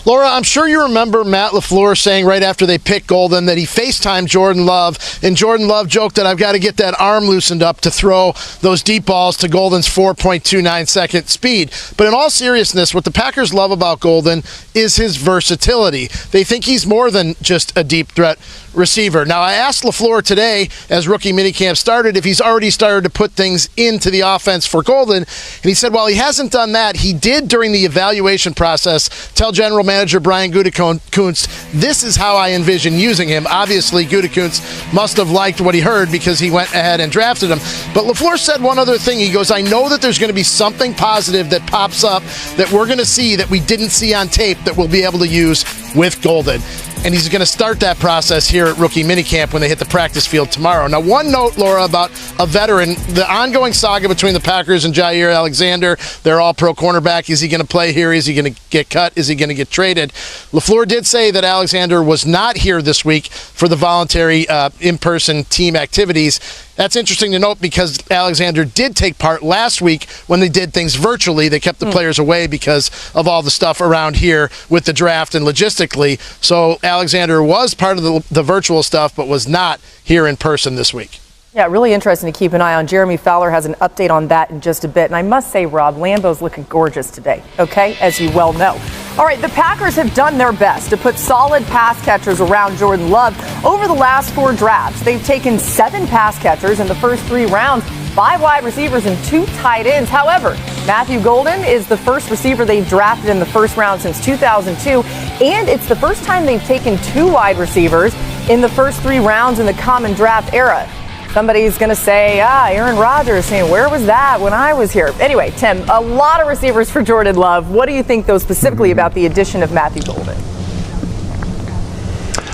Laura, I'm sure you remember Matt LaFleur saying right after they picked Golden that he FaceTimed Jordan Love, and Jordan Love joked that I've got to get that arm loosened up to throw those deep balls to Golden's 4.29 second speed. But in all seriousness, what the Packers love about Golden is his versatility. They think he's more than just a deep threat receiver. Now, I asked LaFleur today, as rookie minicamp started, if he's already started to put things into the offense for Golden, and he said, while he hasn't done that, he did during the evaluation process tell General Manager Brian Gutekunst, this is how I envision using him. Obviously, Gutekunst must have liked what he heard because he went ahead and drafted him. But LaFleur said one other thing. He goes, I know that there's going to be something positive that pops up that we're going to see that we didn't see on tape that we'll be able to use with Golden. And he's going to start that process here at rookie minicamp when they hit the practice field tomorrow. Now, one note, Laura, about a veteran, the ongoing saga between the Packers and Jair Alexander. They're all pro cornerback. Is he going to play here? Is he going to get cut? Is he going to get traded? LaFleur did say that Alexander was not here this week for the voluntary in-person team activities. That's interesting to note because Alexander did take part last week when they did things virtually. They kept the players away because of all the stuff around here with the draft and logistically. So Alexander was part of the virtual stuff but was not here in person this week. Yeah, really interesting to keep an eye on. Jeremy Fowler has an update on that in just a bit. And I must say, Rob, Lambeau's looking gorgeous today, okay, as you well know. All right, the Packers have done their best to put solid pass catchers around Jordan Love over the last 4 drafts. They've taken 7 pass catchers in the first 3 rounds, 5 wide receivers and 2 tight ends. However, Matthew Golden is the first receiver they've drafted in the first round since 2002, and it's the first time they've taken 2 wide receivers in the first 3 rounds in the common draft era. Somebody's going to say, Aaron Rodgers, saying, where was that when I was here? Anyway, Tim, a lot of receivers for Jordan Love. What do you think, though, specifically about the addition of Matthew Golden?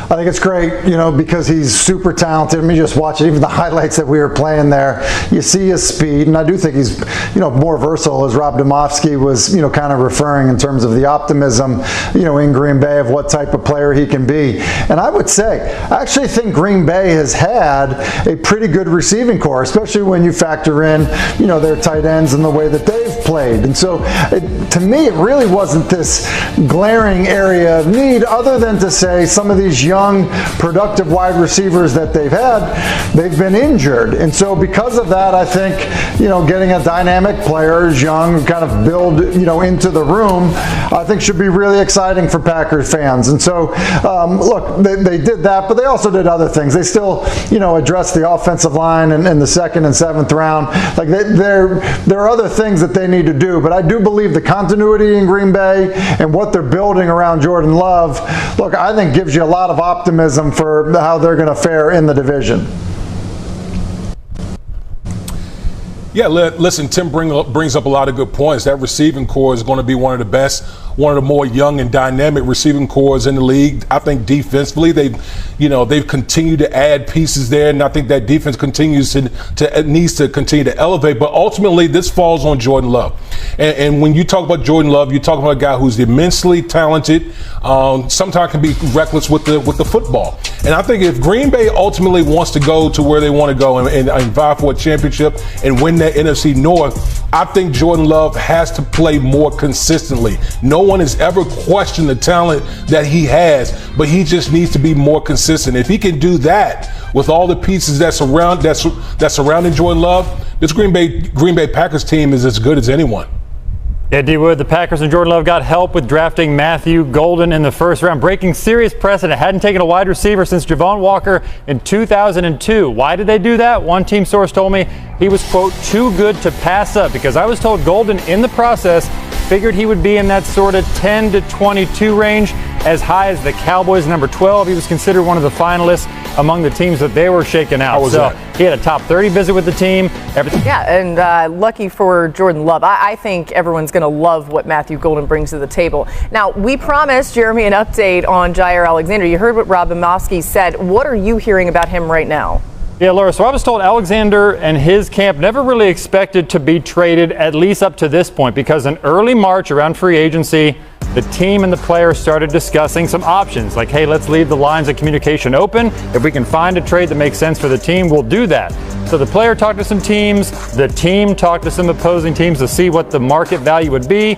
I think it's great, because he's super talented. I mean, just watch it, even the highlights that we were playing there. You see his speed, and I do think he's, more versatile, as Rob Domofsky was, kind of referring in terms of the optimism, in Green Bay of what type of player he can be. And I would say, I actually think Green Bay has had a pretty good receiving core, especially when you factor in, their tight ends and the way that they've played. And so, to me, it really wasn't this glaring area of need, other than to say some of these young, productive wide receivers that they've had, they've been injured. And so because of that, I think, getting a dynamic player who's young, kind of build, into the room, I think should be really exciting for Packers fans. And so, look, they did that, but they also did other things. They still, addressed the offensive line in the 2nd and 7th round. Like, there are other things that they need to do, but I do believe the continuity in Green Bay and what they're building around Jordan Love, look, I think gives you a lot of optimism for how they're going to fare in the division. Yeah, listen, Tim brings up a lot of good points. That receiving core is going to be one of the best, one of the more young and dynamic receiving cores in the league. I think defensively, they've continued to add pieces there, and I think that defense needs to continue to elevate. But ultimately, this falls on Jordan Love. And when you talk about Jordan Love, you're talking about a guy who's immensely talented, sometimes can be reckless with the football. And I think if Green Bay ultimately wants to go to where they want to go and vie for a championship and win that NFC North, I think Jordan Love has to play more consistently. No one has ever questioned the talent that he has, but he just needs to be more consistent. If he can do that with all the pieces that's surrounding Jordan Love, this Green Bay Packers team is as good as anyone. Yeah, D-Wood, the Packers and Jordan Love got help with drafting Matthew Golden in the first round, breaking serious precedent. Hadn't taken a wide receiver since Javon Walker in 2002. Why did they do that? One team source told me he was, quote, too good to pass up, because I was told Golden in the process figured he would be in that sort of 10 to 22 range, as high as the Cowboys number 12. He was considered one of the finalists among the teams that they were shaking out. So he had a top 30 visit with the team. Everything. Yeah, and lucky for Jordan Love. I think everyone's going to love what Matthew Golden brings to the table. Now, we promised Jeremy an update on Jair Alexander. You heard what Rob Domofsky said. What are you hearing about him right now? Yeah, Laura, so I was told Alexander and his camp never really expected to be traded, at least up to this point, because in early March, around free agency, the team and the players started discussing some options, like, hey, let's leave the lines of communication open. If we can find a trade that makes sense for the team, we'll do that. So the player talked to some teams, the team talked to some opposing teams to see what the market value would be.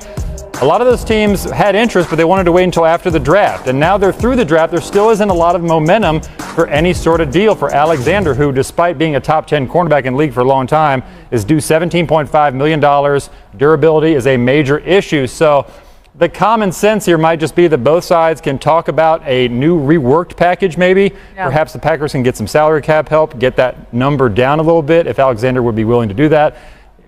A lot of those teams had interest, but they wanted to wait until after the draft. And now they're through the draft. There still isn't a lot of momentum for any sort of deal for Alexander, who, despite being a top 10 cornerback in the league for a long time, is due $17.5 million. Durability is a major issue. So the common sense here might just be that both sides can talk about a new reworked package maybe. Yeah. Perhaps the Packers can get some salary cap help, get that number down a little bit if Alexander would be willing to do that.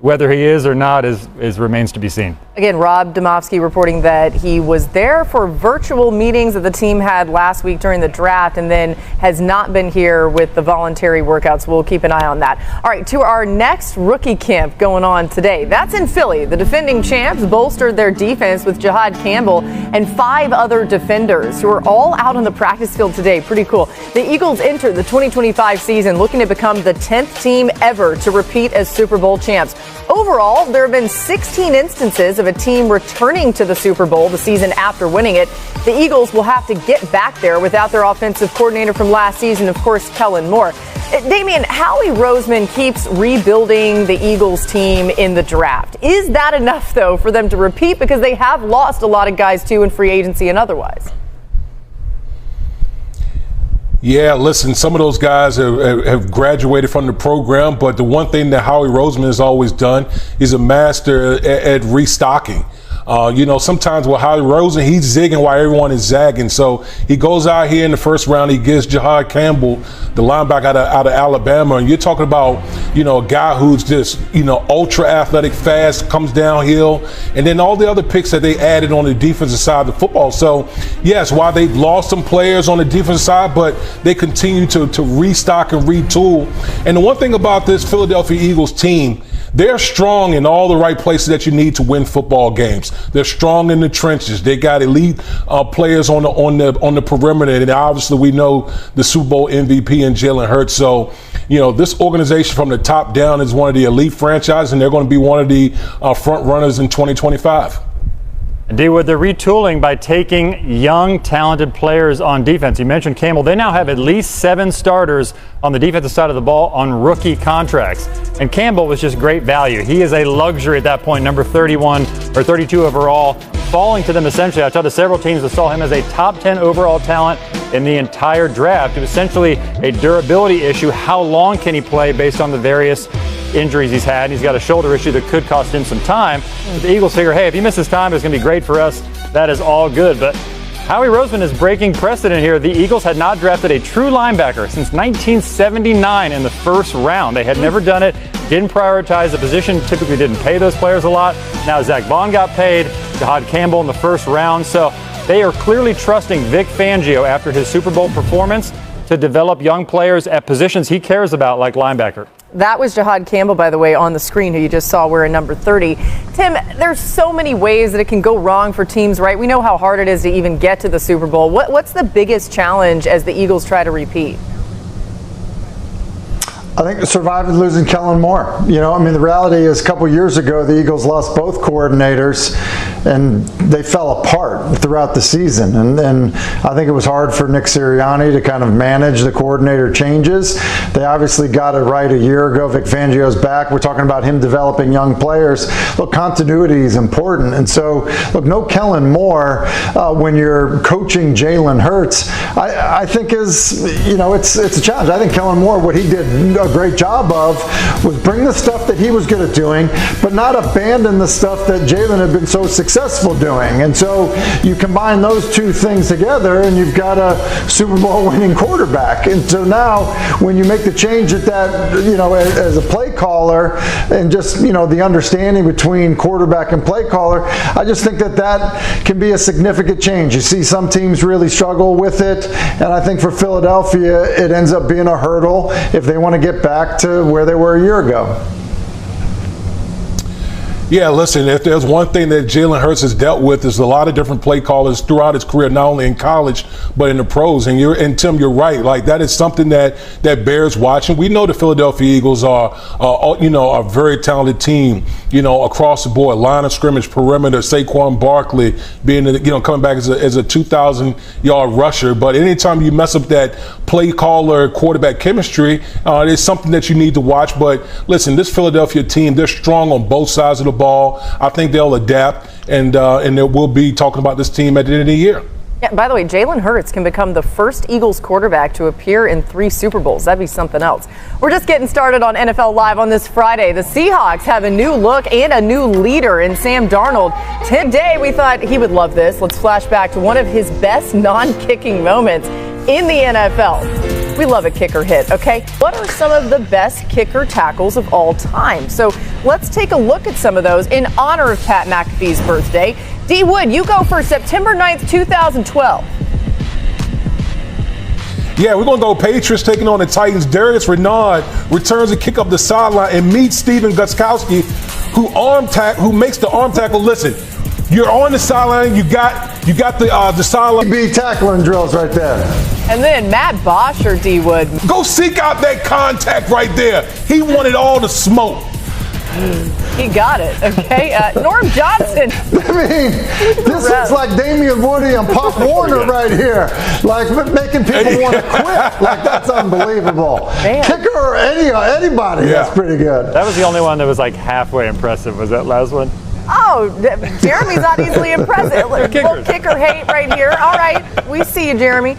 Whether he is or not is remains to be seen. Again, Rob Domofsky reporting that he was there for virtual meetings that the team had last week during the draft and then has not been here with the voluntary workouts. We'll keep an eye on that. All right, to our next rookie camp going on today. That's in Philly. The defending champs bolstered their defense with Jahad Campbell and 5 other defenders who are all out on the practice field today. Pretty cool. The Eagles enter the 2025 season looking to become the 10th team ever to repeat as Super Bowl champs. Overall, there have been 16 instances of a team returning to the Super Bowl the season after winning it. The Eagles will have to get back there without their offensive coordinator from last season, of course, Kellen Moore. Damian, Howie Roseman keeps rebuilding the Eagles team in the draft. Is that enough, though, for them to repeat? Because they have lost a lot of guys, too, in free agency and otherwise. Yeah, listen, some of those guys have graduated from the program, but the one thing that Howie Roseman has always done is a master at restocking. Sometimes with Howie Roseman, he's zigging while everyone is zagging. So he goes out here in the first round, he gets Jahad Campbell, the linebacker out of Alabama. And you're talking about, a guy who's just, ultra athletic, fast, comes downhill. And then all the other picks that they added on the defensive side of the football. So, yes, while they've lost some players on the defensive side, but they continue to restock and retool. And the one thing about this Philadelphia Eagles team, they're strong in all the right places that you need to win football games. They're strong in the trenches. They got elite players on the perimeter, and obviously we know the Super Bowl MVP and Jaylen Herz. So, this organization from the top down is one of the elite franchises, and they're going to be one of the front runners in 2025. Indeed, with the retooling by taking young, talented players on defense. You mentioned Campbell. They now have at least 7 starters on the defensive side of the ball on rookie contracts. And Campbell was just great value. He is a luxury at that point, number 31 or 32 overall, falling to them essentially. I talked to several teams that saw him as a top 10 overall talent in the entire draft. It was essentially a durability issue. How long can he play based on the various injuries he's had? He's got a shoulder issue that could cost him some time. But the Eagles figure, hey, if he misses time, it's going to be great for us. That is all good. But Howie Roseman is breaking precedent here. The Eagles had not drafted a true linebacker since 1979 in the first round. They had never done it, didn't prioritize the position, typically didn't pay those players a lot. Now Zach Bond got paid, Jahad Campbell in the first round. So they are clearly trusting Vic Fangio after his Super Bowl performance to develop young players at positions he cares about, like linebacker. That was Jahad Campbell, by the way, on the screen, who you just saw wearing number 30. Tim, there's so many ways that it can go wrong for teams, right? We know how hard it is to even get to the Super Bowl. What's the biggest challenge as the Eagles try to repeat? I think surviving losing Kellen Moore. The reality is a couple years ago, the Eagles lost both coordinators and they fell apart throughout the season. And I think it was hard for Nick Sirianni to kind of manage the coordinator changes. They obviously got it right a year ago. Vic Fangio's back. We're talking about him developing young players. Look, continuity is important. And so, look, no Kellen Moore when you're coaching Jaylen Herz, I think it's a challenge. I think Kellen Moore, what he did a great job of was bring the stuff that he was good at doing, but not abandon the stuff that Jaylen had been so successful doing. And so you combine those two things together and you've got a Super Bowl winning quarterback. And so now when you make the change at that, as a play caller and just, the understanding between quarterback and play caller, I just think that can be a significant change. You see some teams really struggle with it. And I think for Philadelphia, it ends up being a hurdle if they want to get back to where they were a year ago. Yeah, listen, if there's one thing that Jaylen Herz has dealt with is a lot of different play callers throughout his career, not only in college, but in the pros. And Tim, you're right. Like, that is something that bears watching. We know the Philadelphia Eagles are a very talented team, across the board. Line of scrimmage, perimeter, Saquon Barkley being, coming back as a 2,000-yard rusher. But anytime you mess up that play caller quarterback chemistry, it's something that you need to watch. But listen, this Philadelphia team, they're strong on both sides of the ball. ball. I think they'll adapt, and we'll be talking about this team at the end of the year. Yeah, by the way, Jaylen Herz can become the first Eagles quarterback to appear in 3 Super Bowls. That'd be something else. We're just getting started on NFL Live on this Friday. The Seahawks have a new look and a new leader in Sam Darnold. Today, we thought he would love this. Let's flash back to one of his best non-kicking moments in the NFL. We love a kicker hit, okay? What are some of the best kicker tackles of all time? So let's take a look at some of those in honor of Pat McAfee's birthday. D. Wood, you go for September 9th, 2012. Yeah, we're going to go Patriots taking on the Titans. Darius Renard returns a kick up the sideline and meets Steven Gostkowski, who makes the arm tackle. Listen, you're on the sideline. You got the sideline. QB tackling drills right there. And then Matt Bosch or D. Wood. Go seek out that contact right there. He wanted all the smoke. He got it, okay? Norm Johnson. I mean, this looks like Damian Woody and Pop Warner right here. Like making people want to quit. Like, that's unbelievable. Man. Kicker or anybody, that's pretty good. That was the only one that was like halfway impressive. Was that last one? Oh, Jeremy's not easily impressed. Little kicker hate right here. All right, we see you, Jeremy.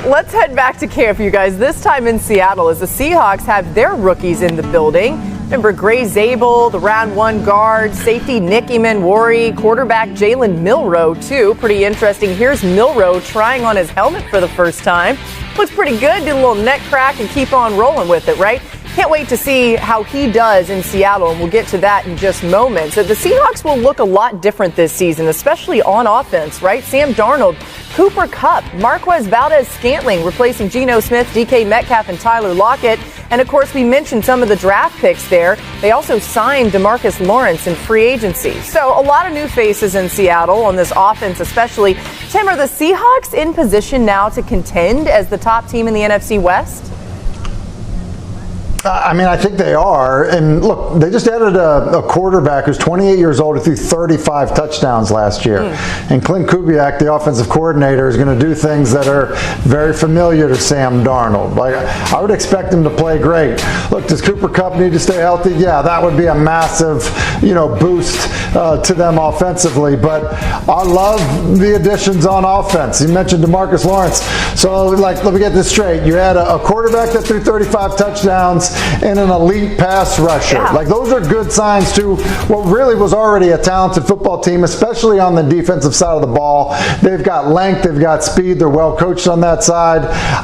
Let's head back to camp, you guys. This time in Seattle, as the Seahawks have their rookies in the building. Remember Gray Zabel, the round 1 guard, safety Nick Emanwari, quarterback Jaylen Milro, too. Pretty interesting. Here's Milro trying on his helmet for the first time. Looks pretty good. Did a little neck crack and keep on rolling with it, right? Can't wait to see how he does in Seattle, and we'll get to that in just moments. So the Seahawks will look a lot different this season, especially on offense, right? Sam Darnold, Cooper Kupp, Marquez Valdez-Scantling replacing Geno Smith, DK Metcalf, and Tyler Lockett. And, of course, we mentioned some of the draft picks there. They also signed DeMarcus Lawrence in free agency. So a lot of new faces in Seattle on this offense especially. Tim, are the Seahawks in position now to contend as the top team in the NFC West? I mean, I think they are. And look, they just added a quarterback who's 28 years old who threw 35 touchdowns last year. And Clint Kubiak, the offensive coordinator, is going to do things that are very familiar to Sam Darnold. Like, I would expect him to play great. Look, does Cooper Kupp need to stay healthy? Yeah, that would be a massive, boost to them offensively. But I love the additions on offense. You mentioned DeMarcus Lawrence. So, let me get this straight. You had a quarterback that threw 35 touchdowns and an elite pass rusher. Yeah. Like, those are good signs to what really was already a talented football team, especially on the defensive side of the ball. They've got length, they've got speed, they're well coached on that side.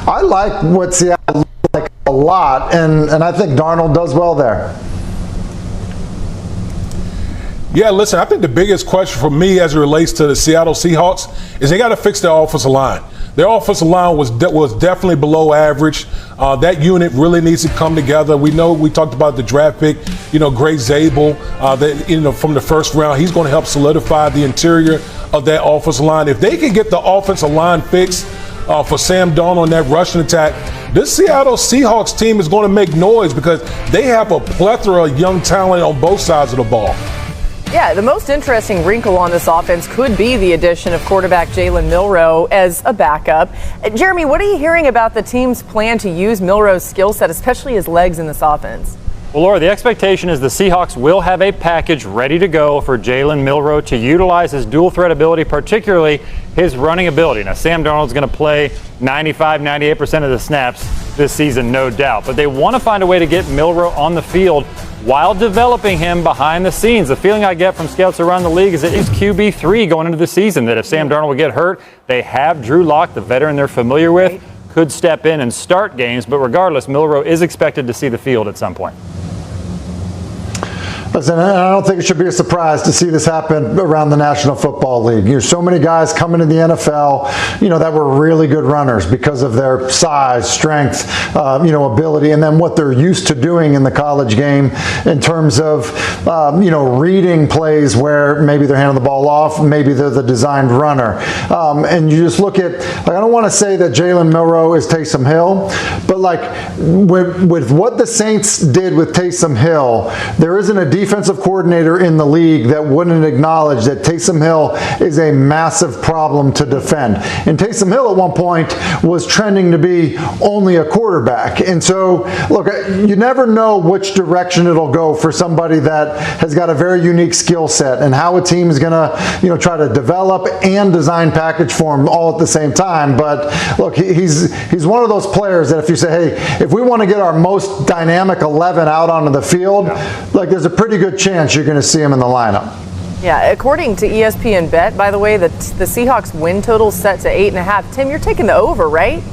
I like what Seattle looks like a lot, and I think Darnold does well there. Yeah, listen, I think the biggest question for me as it relates to the Seattle Seahawks is they got to fix their offensive line. Their offensive line was definitely below average. That unit really needs to come together. We talked about the draft pick, Gray Zabel, from the first round. He's going to help solidify the interior of that offensive line. If they can get the offensive line fixed for Sam Darnold on that rushing attack, this Seattle Seahawks team is going to make noise because they have a plethora of young talent on both sides of the ball. Yeah, the most interesting wrinkle on this offense could be the addition of quarterback Jaylen Milro as a backup. Jeremy, what are you hearing about the team's plan to use Milro's skill set, especially his legs in this offense? Well, Laura, the expectation is the Seahawks will have a package ready to go for Jaylen Milro to utilize his dual threat ability, particularly his running ability. Now, Sam Darnold's going to play 95-98% of the snaps this season, no doubt. But they want to find a way to get Milro on the field while developing him behind the scenes. The feeling I get from scouts around the league is that he's QB3 going into the season, that if Sam Darnold would get hurt, they have Drew Lock, the veteran they're familiar with, could step in and start games. But regardless, Milro is expected to see the field at some point. Listen, I don't think it should be a surprise to see this happen around the National Football League. There's so many guys coming to the NFL, that were really good runners because of their size, strength, ability, and then what they're used to doing in the college game in terms of, reading plays where maybe they're handing the ball off, maybe they're the designed runner. And you just look at, I don't want to say that Jaylen Milro is Taysom Hill, but with what the Saints did with Taysom Hill, there isn't a defensive coordinator in the league that wouldn't acknowledge that Taysom Hill is a massive problem problem to defend. And Taysom Hill at one point was trending to be only a quarterback. And so, look, you never know which direction it'll go for somebody that has got a very unique skill set and how a team is going to, try to develop and design package for him all at the same time. But look, he's one of those players that if you say, hey, if we want to get our most dynamic 11 out onto the field, like there's a pretty good chance you're going to see him in the lineup. Yeah, according to ESPN Bet, by the way, the Seahawks win total set to 8.5. Tim, you're taking the over, right?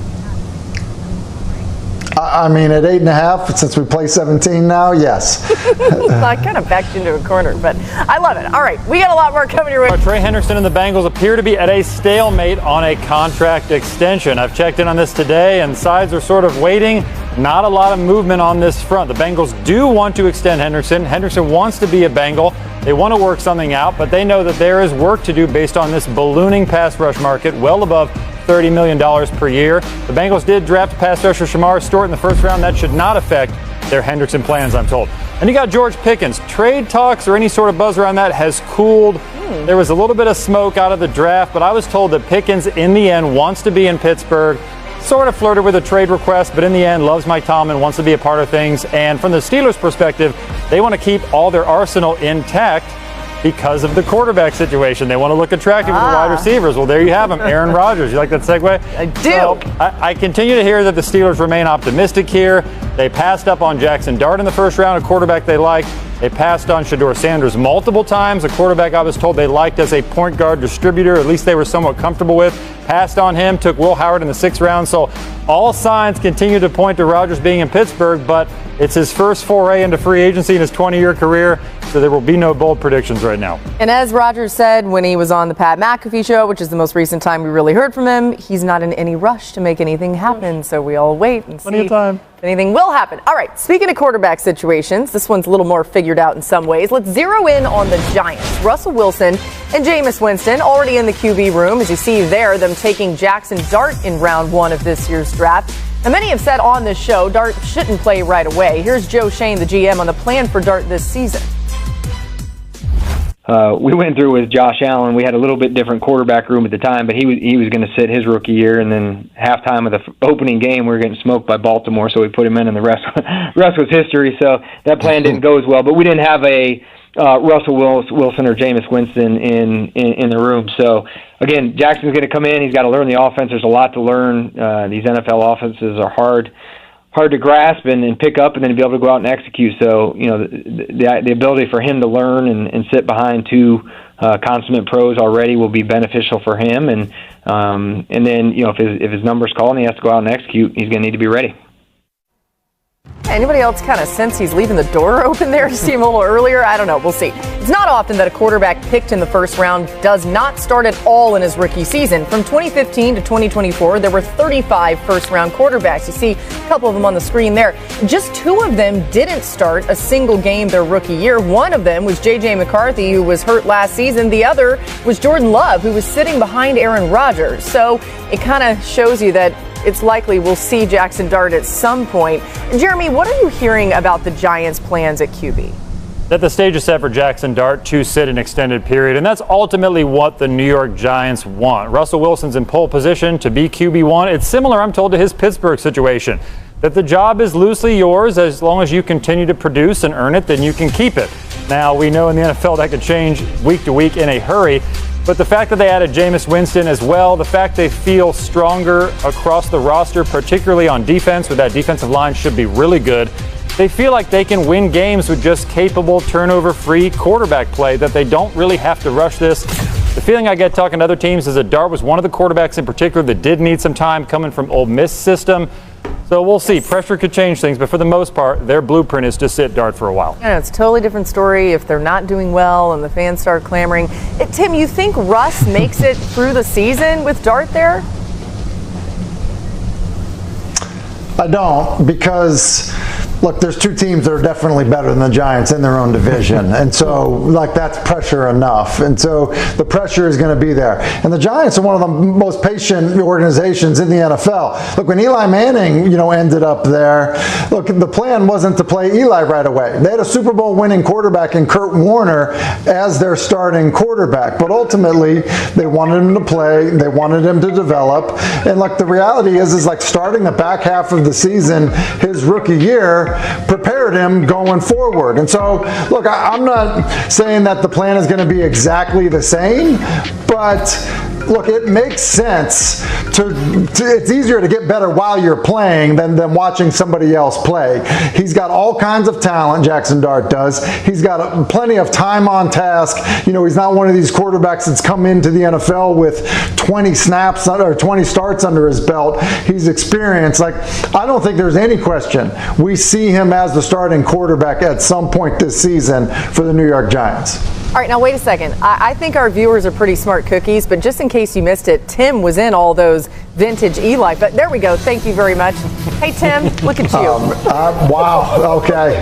I mean, at 8.5, since we play 17 now, yes. I kind of backed you into a corner, but I love it. All right, we got a lot more coming your way. Trey Henderson and the Bengals appear to be at a stalemate on a contract extension. I've checked in on this today, and sides are sort of waiting. Not a lot of movement on this front. The Bengals do want to extend Henderson. Henderson wants to be a Bengal. They want to work something out, but they know that there is work to do based on this ballooning pass rush market, well above $30 million per year. The Bengals did draft pass rusher Shamar Stewart in the first round. That should not affect their Hendrickson plans, I'm told. And you got George Pickens. Trade talks or any sort of buzz around that has cooled. There was a little bit of smoke out of the draft, but I was told that Pickens, in the end, wants to be in Pittsburgh. Sort of flirted with a trade request, but in the end, loves Mike Tomlin, wants to be a part of things. And from the Steelers' perspective, they want to keep all their arsenal intact because of the quarterback situation. They want to look attractive with the wide receivers. Well, there you have them. Aaron Rodgers. You like that segue? I do. So, I continue to hear that the Steelers remain optimistic here. They passed up on Jackson Dart in the first round, a quarterback they liked. They passed on Shedeur Sanders multiple times, a quarterback I was told they liked as a point guard distributor, at least they were somewhat comfortable with. Passed on him, took Will Howard in the 6th round. So all signs continue to point to Rodgers being in Pittsburgh, but it's his first foray into free agency in his 20-year career, so there will be no bold predictions right now. And as Rodgers said when he was on the Pat McAfee show, which is the most recent time we really heard from him, he's not in any rush to make anything happen, so we all wait and see Plenty of time. if anything will happen. All right, speaking of quarterback situations, this one's a little more figured out in some ways. Let's zero in on the Giants. Russell Wilson and Jameis Winston already in the QB room, as you see there, them taking Jackson Dart in round 1 of this year's draft. Now, many have said on this show Dart shouldn't play right away. Here's Joe Shane, the GM, on the plan for Dart this season. We went through with Josh Allen. We had a little bit different quarterback room at the time, but he was going to sit his rookie year, and then halftime of the opening game, we were getting smoked by Baltimore, so we put him in, and the rest was history. So that plan didn't go as well, but we didn't have a Russell Wilson or Jameis Winston in the room. So again, Jackson's going to come in. He's got to learn the offense. There's a lot to learn. These NFL offenses are hard to grasp and pick up, and then be able to go out and execute. So, the ability for him to learn and sit behind 2 consummate pros already will be beneficial for him. And then, if his numbers call and he has to go out and execute, he's going to need to be ready. Anybody else kind of sense he's leaving the door open there to see him a little earlier? I don't know. We'll see. It's not often that a quarterback picked in the first round does not start at all in his rookie season. From 2015 to 2024, there were 35 first-round quarterbacks. You see a couple of them on the screen there. Just 2 of them didn't start a single game their rookie year. One of them was J.J. McCarthy, who was hurt last season. The other was Jordan Love, who was sitting behind Aaron Rodgers. So it kind of shows you that it's likely we'll see Jackson Dart at some point. Jeremy, what are you hearing about the Giants' plans at QB? That the stage is set for Jackson Dart to sit an extended period, and that's ultimately what the New York Giants want. Russell Wilson's in pole position to be QB1. It's similar, I'm told, to his Pittsburgh situation, that the job is loosely yours. As long as you continue to produce and earn it, then you can keep it. Now, we know in the NFL that could change week to week in a hurry, but the fact that they added Jameis Winston as well, the fact they feel stronger across the roster, particularly on defense, where that defensive line should be really good, they feel like they can win games with just capable, turnover-free quarterback play, that they don't really have to rush this. The feeling I get talking to other teams is that Dart was one of the quarterbacks in particular that did need some time coming from Ole Miss system. So we'll see. Pressure could change things, but for the most part, their blueprint is to sit Dart for a while. Yeah, it's a totally different story if they're not doing well and the fans start clamoring. Tim, you think Russ makes it through the season with Dart there? I don't, because look, there's two teams that are definitely better than the Giants in their own division. And so, like, that's pressure enough. And so the pressure is going to be there. And the Giants are one of the most patient organizations in the NFL. Look, when Eli Manning, ended up there, look, the plan wasn't to play Eli right away. They had a Super Bowl winning quarterback in Kurt Warner as their starting quarterback. But ultimately, they wanted him to play. They wanted him to develop. And, look, the reality is like starting the back half of the season, his rookie year, prepared him going forward. And so, look, I'm not saying that the plan is going to be exactly the same, but look, it makes sense it's easier to get better while you're playing than watching somebody else play. He's got all kinds of talent, Jackson Dart does. He's got plenty of time on task. He's not one of these quarterbacks that's come into the NFL with 20 snaps or 20 starts under his belt. He's experienced. I don't think there's any question we see him as the starting quarterback at some point this season for the New York Giants. All right, now wait a second. I think our viewers are pretty smart cookies, but just in case you missed it, Tim was in all those vintage Eli. But there we go. Thank you very much. Hey, Tim, look at you. Wow. Okay.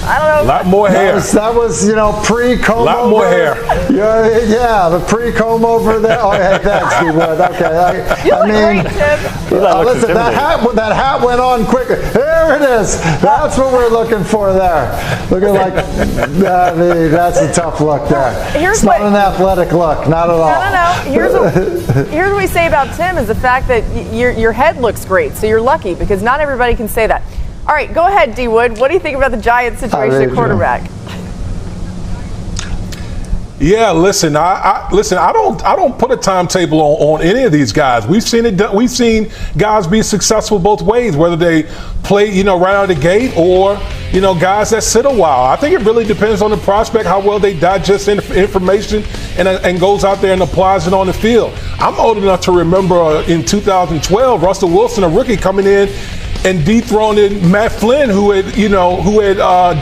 I don't know. A lot more hair. That was pre-comb over. A lot more hair. Yeah, the pre-comb over there. Oh, hey, thanks, D-Wood. Okay. You look great, Tim. Listen, that hat went on quicker. There it is. That's what we're looking for there. Looking like that's a tough look there. It's not an athletic look, not at all. No. Here's what we say about Tim is the fact that your head looks great, so you're lucky because not everybody can say that. All right, go ahead, D. Wood. What do you think about the Giants situation at quarterback? Yeah, listen. I don't put a timetable on any of these guys. We've seen guys be successful both ways, whether they play right out of the gate or guys that sit a while. I think it really depends on the prospect, how well they digest information and goes out there and applies it on the field. I'm old enough to remember in 2012, Russell Wilson, a rookie, coming in and dethroning Matt Flynn, who had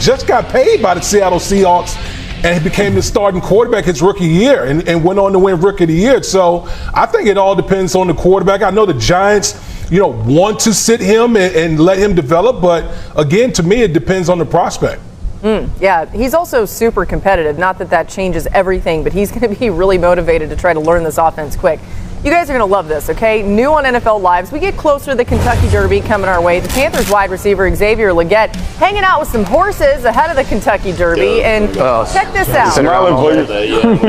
just got paid by the Seattle Seahawks. And he became the starting quarterback his rookie year and went on to win Rookie of the Year. So I think it all depends on the quarterback. I know the Giants, want to sit him and let him develop. But, again, to me, it depends on the prospect. Yeah, he's also super competitive. Not that changes everything, but he's going to be really motivated to try to learn this offense quick. You guys are going to love this, okay? New on NFL Lives, we get closer to the Kentucky Derby coming our way. The Panthers wide receiver Xavier Legette hanging out with some horses ahead of the Kentucky Derby. And check this out. Smiling for you.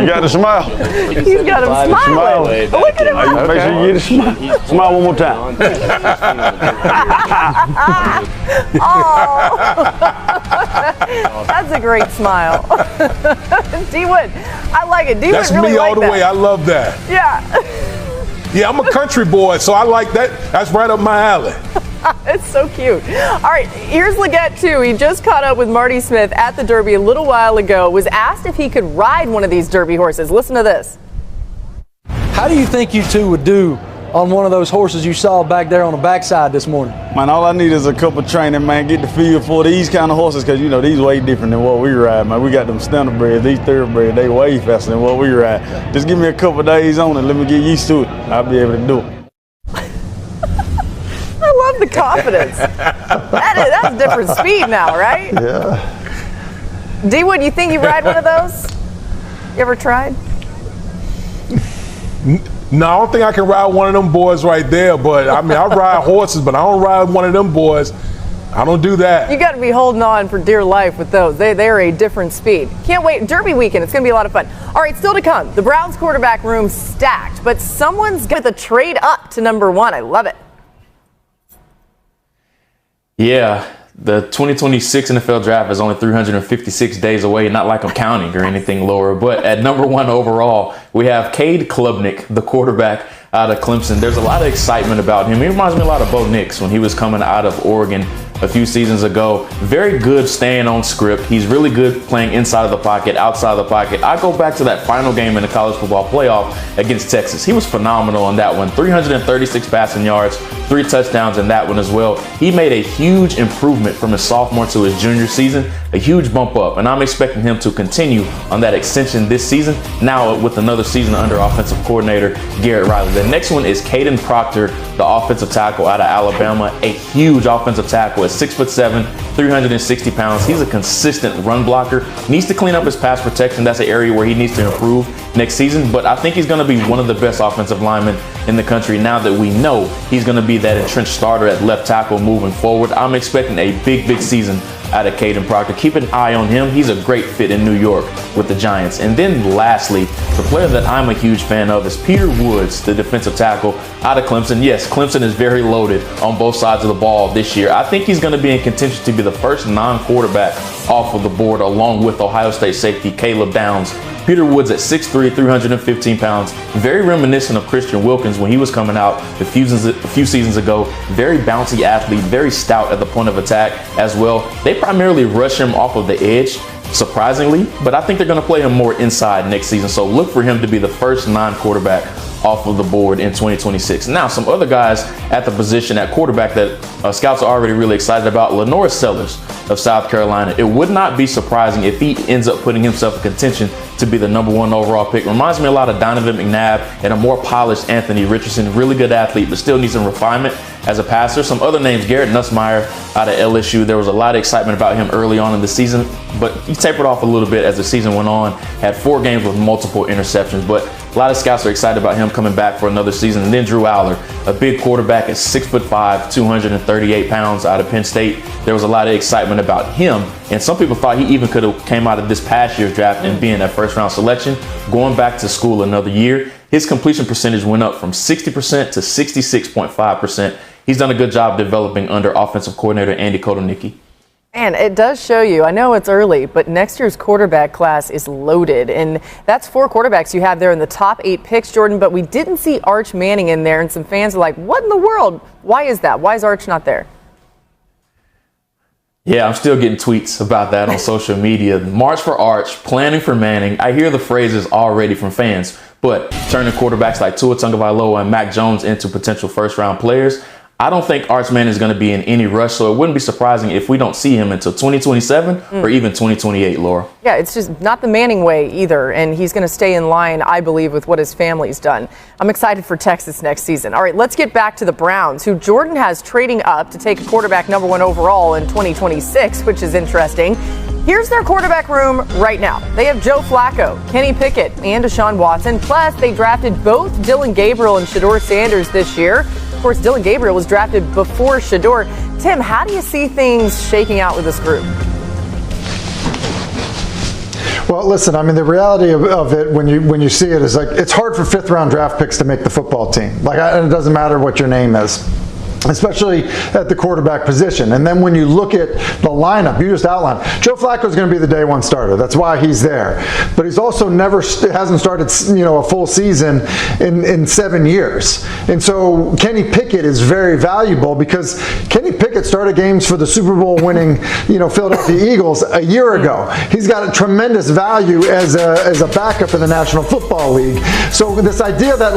You got to smile. He's got him smiling. Look at him. Make sure you get a smile. Smile one more time. Oh, that's a great smile. D-Wood, I like it. D-Wood That's really me all like the way. I love that. Yeah. Yeah, I'm a country boy, so I like that. That's right up my alley. It's so cute. All right, here's Legette, too. He just caught up with Marty Smith at the Derby a little while ago, was asked if he could ride one of these Derby horses. Listen to this. How do you think you two would do on one of those horses you saw back there on the backside this morning? Man, all I need is a couple training, man. Get the feel for these kind of horses because, these way different than what we ride, man. We got them standardbreds, these thoroughbreds, they way faster than what we ride. Just give me a couple days on it. Let me get used to it. I'll be able to do it. I love the confidence. That's different speed now, right? Yeah. D-Wood, you think you ride one of those? You ever tried? No, I don't think I can ride one of them boys right there. But, I ride horses, but I don't ride one of them boys. I don't do that. You got to be holding on for dear life with those. They're a different speed. Can't wait. Derby weekend. It's going to be a lot of fun. All right, still to come. The Browns quarterback room stacked, but someone's got the trade up to number 1. I love it. Yeah, the 2026 NFL Draft is only 356 days away. Not like I'm counting or anything, Laura. But at number 1 overall, we have Cade Klubnik, the quarterback out of Clemson. There's a lot of excitement about him. He reminds me a lot of Bo Nix when he was coming out of Oregon a few seasons ago. Very good staying on script. He's really good playing inside of the pocket, outside of the pocket. I go back to that final game in the college football playoff against Texas. He was phenomenal in that one. 336 passing yards, 3 touchdowns in that one as well. He made a huge improvement from his sophomore to his junior season, a huge bump up, and I'm expecting him to continue on that extension this season, now with another season under offensive coordinator Garrett Riley. The next one is Caden Proctor, the offensive tackle out of Alabama, a huge offensive tackle at 6'7", 360 pounds. He's a consistent run blocker. Needs to clean up his pass protection. That's an area where he needs to improve next season. But I think he's going to be one of the best offensive linemen in the country now that we know he's going to be that entrenched starter at left tackle moving forward. I'm expecting a big season out of Caden Proctor. Keep an eye on him. He's a great fit in New York with the Giants. And then lastly, the player that I'm a huge fan of is Peter Woods, the defensive tackle out of Clemson. Yes, Clemson is very loaded on both sides of the ball this year. I think he's going to be in contention to be the first non-quarterback off of the board, along with Ohio State safety Caleb Downs. Peter Woods at 6'3", 315 pounds, very reminiscent of Christian Wilkins when he was coming out a few seasons ago. Very bouncy athlete, very stout at the point of attack as well. They primarily rush him off of the edge, surprisingly, but I think they're going to play him more inside next season. So look for him to be the first non-quarterback off of the board in 2026. Now, some other guys at the position at quarterback that scouts are already really excited about. Lenore Sellers of South Carolina. It would not be surprising if he ends up putting himself in contention to be the #1 overall pick. Reminds me a lot of Donovan McNabb and a more polished Anthony Richardson. Really good athlete, but still needs some refinement as a passer. Some other names, Garrett Nussmeier out of LSU. There was a lot of excitement about him early on in the season, but he tapered off a little bit as the season went on. Had 4 games with multiple interceptions, but a lot of scouts are excited about him coming back for another season. And then Drew Aller, a big quarterback at 6'5", 238 pounds out of Penn State. There was a lot of excitement about him, and some people thought he even could have came out of this past year's draft and being that first-round selection. Going back to school another year, his completion percentage went up from 60% to 66.5%. He's done a good job developing under offensive coordinator Andy Kotelnicki. And it does show you, I know it's early, but next year's quarterback class is loaded. And that's 4 quarterbacks you have there in the top 8 picks, Jordan. But we didn't see Arch Manning in there. And some fans are like, what in the world? Why is that? Why is Arch not there? Yeah, I'm still getting tweets about that on social media. March for Arch, planning for Manning. I hear the phrases already from fans. But turning quarterbacks like Tua Tagovailoa and Mac Jones into potential first-round players, I don't think Arch Manning is going to be in any rush, so it wouldn't be surprising if we don't see him until 2027 or even 2028, Laura. Yeah, it's just not the Manning way either, and he's going to stay in line, I believe, with what his family's done. I'm excited for Texas next season. All right, let's get back to the Browns, who Jordan has trading up to take a quarterback #1 overall in 2026, which is interesting. Here's their quarterback room right now. They have Joe Flacco, Kenny Pickett, and Deshaun Watson. Plus, they drafted both Dylan Gabriel and Shedeur Sanders this year. Of course, Dylan Gabriel was drafted before Shedeur. Tim, how do you see things shaking out with this group? Well, listen, I mean, the reality of it when you see it is like it's hard for 5th-round draft picks to make the football team. It doesn't matter what your name is, especially at the quarterback position. And then when you look at the lineup, you just outlined, Joe Flacco is going to be the day 1 starter. That's why he's there. But he's also hasn't started, a full season in 7 years. And so Kenny Pickett is very valuable because Kenny Pickett started games for the Super Bowl winning, Philadelphia Eagles a year ago. He's got a tremendous value as a backup in the National Football League. So this idea that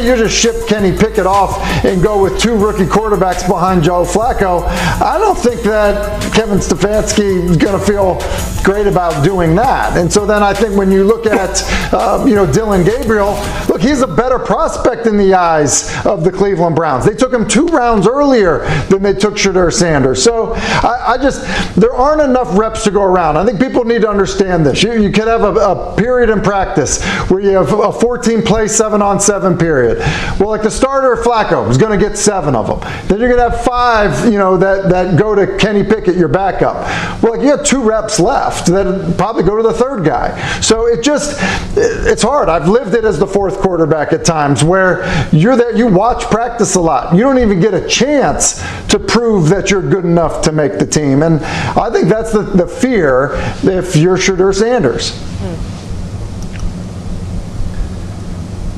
you just ship Kenny Pickett off and go with 2 rookie quarterbacks behind Joe Flacco, I don't think that Kevin Stefanski is going to feel great about doing that. And so then I think when you look at, Dylan Gabriel, look, he's a better prospect in the eyes of the Cleveland Browns. They took him 2 rounds earlier than they took Shedeur Sanders. So there aren't enough reps to go around. I think people need to understand this. You could have a period in practice where you have a 14-play 7-on-7 period. Well, like the starter Flacco is going to get 7 of them. Then you're going to have 5, that go to Kenny Pickett, your backup. Well, you have 2 reps left that probably go to the 3rd guy. So it's hard. I've lived it as the 4th quarterback at times where you're there, you watch practice a lot. You don't even get a chance to prove that you're good enough to make the team. And I think that's the fear if you're Shedeur Sanders.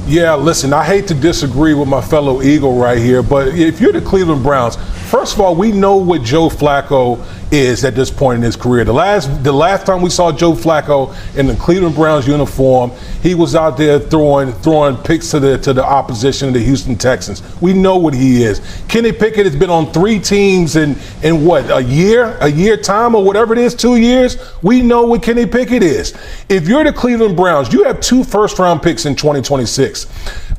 Yeah, listen, I hate to disagree with my fellow Eagle right here, but if you're the Cleveland Browns, first of all, we know what Joe Flacco is at this point in his career. The last time we saw Joe Flacco in the Cleveland Browns uniform, he was out there throwing picks to the opposition, the Houston Texans. We know what he is. Kenny Pickett has been on 3 teams in what, a year time or whatever it is, 2 years. We know what Kenny Pickett is. If you're the Cleveland Browns, you have 2 first-round picks in 2026.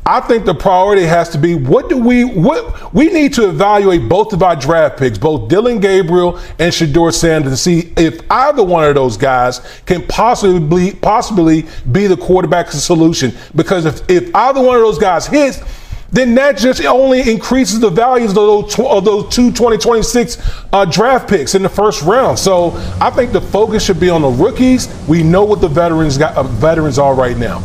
I think the priority has to be what we need to evaluate both of our draft picks, both Dillon Gabriel and Shedeur Sanders, to see if either one of those guys can possibly be the quarterback solution. Because if either one of those guys hits, then that just only increases the values of those two 2026 draft picks in the first round. So I think the focus should be on the rookies. We know what the veterans are right now.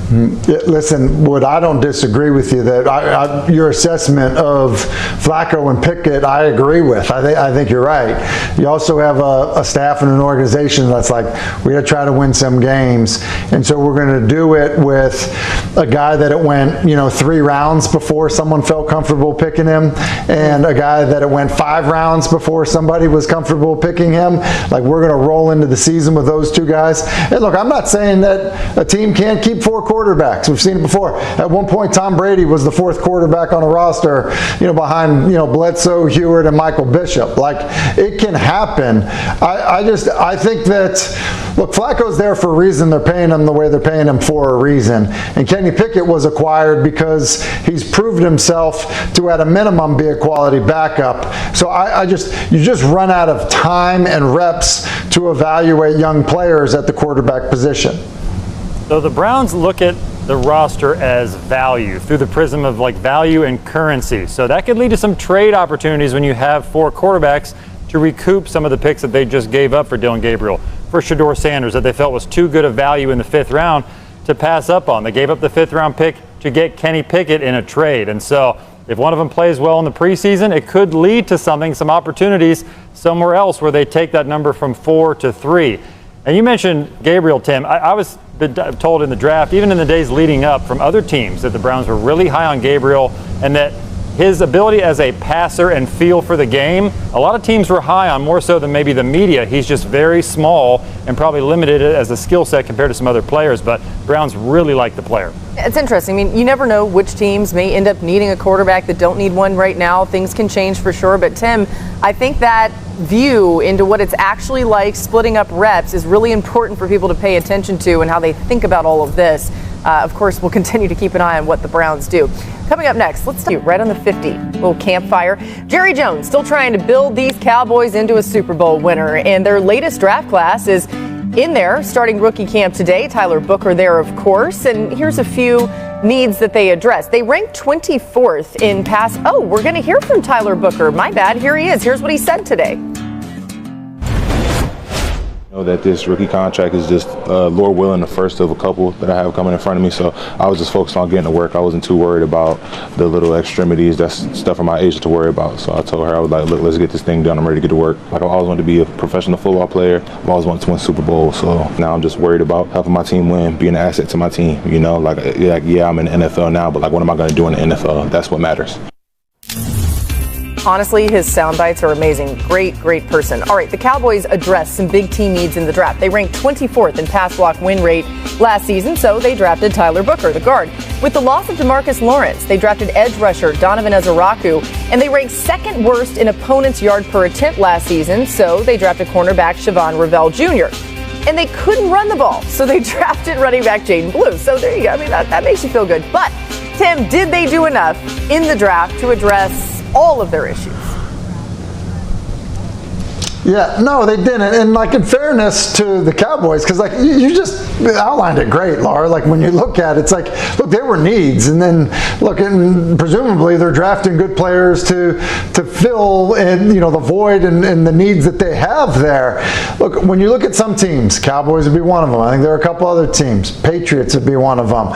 Listen, Wood, I don't disagree with you that your assessment of Flacco and Pickett, I agree with. I think you're right. You also have a staff and an organization that's like, we got to try to win some games, and so we're going to do it with a guy that it went 3 rounds before someone felt comfortable picking him, and a guy that it went 5 rounds before somebody was comfortable picking him. Like, we're going to roll into the season with those 2 guys. And look, I'm not saying that a team can't keep 4 quarterbacks. We've seen it before. At one point, Tom Brady was the 4th quarterback on a roster, behind Bledsoe, Heward, and Michael Bishop. Like, it can happen. I think that, look, Flacco's there for a reason. They're paying him the way they're paying him for a reason. And Kenny Pickett was acquired because he's proved himself to, at a minimum, be a quality backup. So you just run out of time and reps to evaluate young players at the quarterback position. So the Browns look at the roster as value through the prism of value and currency. So that could lead to some trade opportunities when you have 4 quarterbacks to recoup some of the picks that they just gave up for Dillon Gabriel, for Shedeur Sanders, that they felt was too good a value in the 5th round to pass up on. They gave up the 5th round pick to get Kenny Pickett in a trade. And so if one of them plays well in the preseason, it could lead to some opportunities somewhere else where they take that number from 4 to 3. And you mentioned Gabriel, Tim. I was told in the draft, even in the days leading up, from other teams that the Browns were really high on Gabriel and that his ability as a passer and feel for the game, a lot of teams were high on, more so than maybe the media. He's just very small and probably limited as a skill set compared to some other players, but Browns really like the player. It's interesting. I mean, you never know which teams may end up needing a quarterback that don't need one right now. Things can change for sure. But, Tim, I think that view into what it's actually like splitting up reps is really important for people to pay attention to and how they think about all of this. Of course, we'll continue to keep an eye on what the Browns do. Coming up next, let's do right on the 50, little campfire. Jerry Jones still trying to build these Cowboys into a Super Bowl winner, and their latest draft class is in there, starting rookie camp today. Tyler Booker there, of course, and here's a few needs that they address. They ranked 24th in pass. Oh, we're going to hear from Tyler Booker. My bad. Here he is. Here's what he said today. That this rookie contract is just, Lord willing, the first of a couple that I have coming in front of me. So I was just focused on getting to work. I wasn't too worried about the little extremities. That's stuff for my age to worry about. So I told her, I was like, look, let's get this thing done. I'm ready to get to work. Like, I always wanted to be a professional football player. I've always wanted to win Super Bowl. So now I'm just worried about helping my team win, being an asset to my team. Yeah, I'm in the NFL now, but what am I going to do in the NFL? That's what matters. Honestly, his sound bites are amazing. Great person. All right, the Cowboys addressed some big team needs in the draft. They ranked 24th in pass block win rate last season, so they drafted Tyler Booker, the guard. With the loss of DeMarcus Lawrence, they drafted edge rusher Donovan Ezaraku, and they ranked 2nd worst in opponents' yard per attempt last season, so they drafted cornerback Siobhan Revell Jr. And they couldn't run the ball, so they drafted running back Jaden Blue. So there you go. I mean, that makes you feel good. But, Tim, did they do enough in the draft to address all of their issues? Yeah, no, they didn't. And in fairness to the Cowboys, because you just outlined it great, Laura. When you look at it, it's look, there were needs, and then look, and presumably they're drafting good players to fill the void and the needs that they have there. Look, when you look at some teams, Cowboys would be one of them. I think there are a couple other teams. Patriots would be one of them.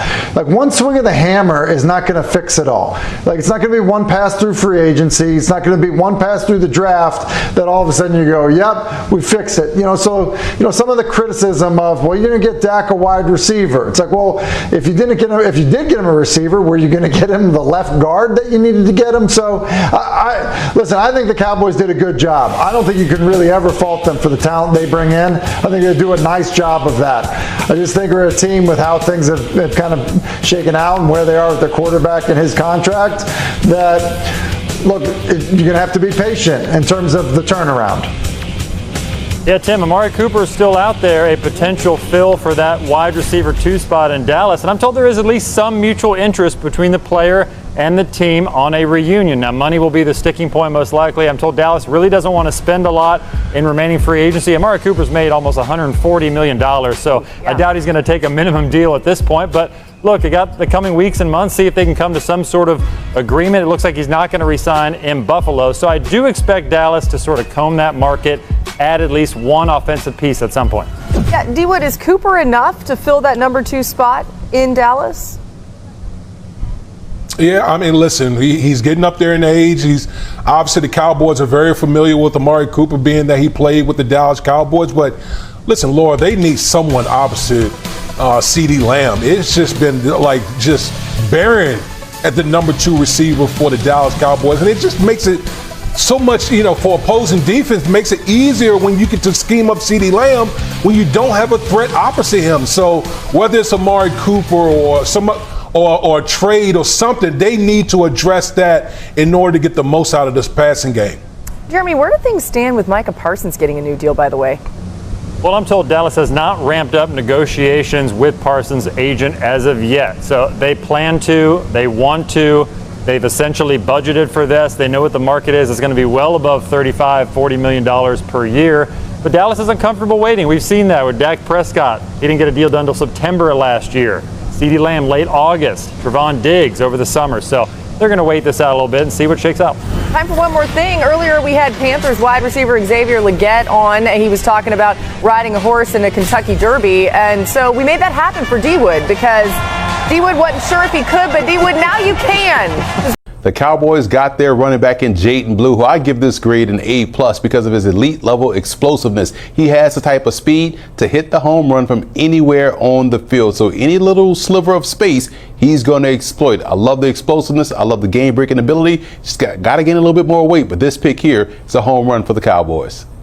One swing of the hammer is not going to fix it all. It's not going to be one pass through free agency. It's not going to be one pass through the draft that all of a sudden you go, yep, we fixed it. So some of the criticism of, well, you didn't get Dak a wide receiver. It's well, if you did get him a receiver, were you going to get him the left guard that you needed to get him? So listen, I think the Cowboys did a good job. I don't think you can really ever fault them for the talent they bring in. I think they do a nice job of that. I just think we're a team with how things have kind of shaken out and where they are with their quarterback and his contract, that, look, you're going to have to be patient in terms of the turnaround. Yeah, Tim, Amari Cooper is still out there, a potential fill for that wide receiver 2 spot in Dallas. And I'm told there is at least some mutual interest between the player and the team on a reunion. Now, money will be the sticking point most likely. I'm told Dallas really doesn't want to spend a lot in remaining free agency. Amari Cooper's made almost $140 million, so I doubt he's going to take a minimum deal at this point. But look, they got the coming weeks and months, see if they can come to some sort of agreement. It looks like he's not going to resign in Buffalo. So I do expect Dallas to sort of comb that market, add at least one offensive piece at some point. Yeah, D-Wood, is Cooper enough to fill that number 2 spot in Dallas? Yeah, I mean, listen, he's getting up there in age. He's obviously, the Cowboys are very familiar with Amari Cooper, being that he played with the Dallas Cowboys. But listen, Laura, they need someone opposite CeeDee Lamb. It's just been like just barren at the number 2 receiver for the Dallas Cowboys, and it just makes it so much, for opposing defense, makes it easier when you get to scheme up CeeDee Lamb when you don't have a threat opposite him. So whether it's Amari Cooper or trade or something, they need to address that in order to get the most out of this passing game. Jeremy, where do things stand with Micah Parsons getting a new deal, by the way? Well, I'm told Dallas has not ramped up negotiations with Parsons' agent as of yet. So they plan to, they want to, they've essentially budgeted for this. They know what the market is. It's going to be well above $35-40 million per year. But Dallas isn't comfortable waiting. We've seen that with Dak Prescott. He didn't get a deal done until September of last year. CeeDee Lamb late August. Trevon Diggs over the summer. So they're going to wait this out a little bit and see what shakes out. Time for one more thing. Earlier we had Panthers wide receiver Xavier Legette on. He was talking about riding a horse in a Kentucky Derby. And so we made that happen for D-Wood because D-Wood wasn't sure if he could, but D-Wood, now you can. The Cowboys got their running back in Jaylen Milro, who I give this grade an A+ because of his elite level explosiveness. He has the type of speed to hit the home run from anywhere on the field. So any little sliver of space, he's going to exploit. I love the explosiveness. I love the game breaking ability. Just got to gain a little bit more weight. But this pick here is a home run for the Cowboys.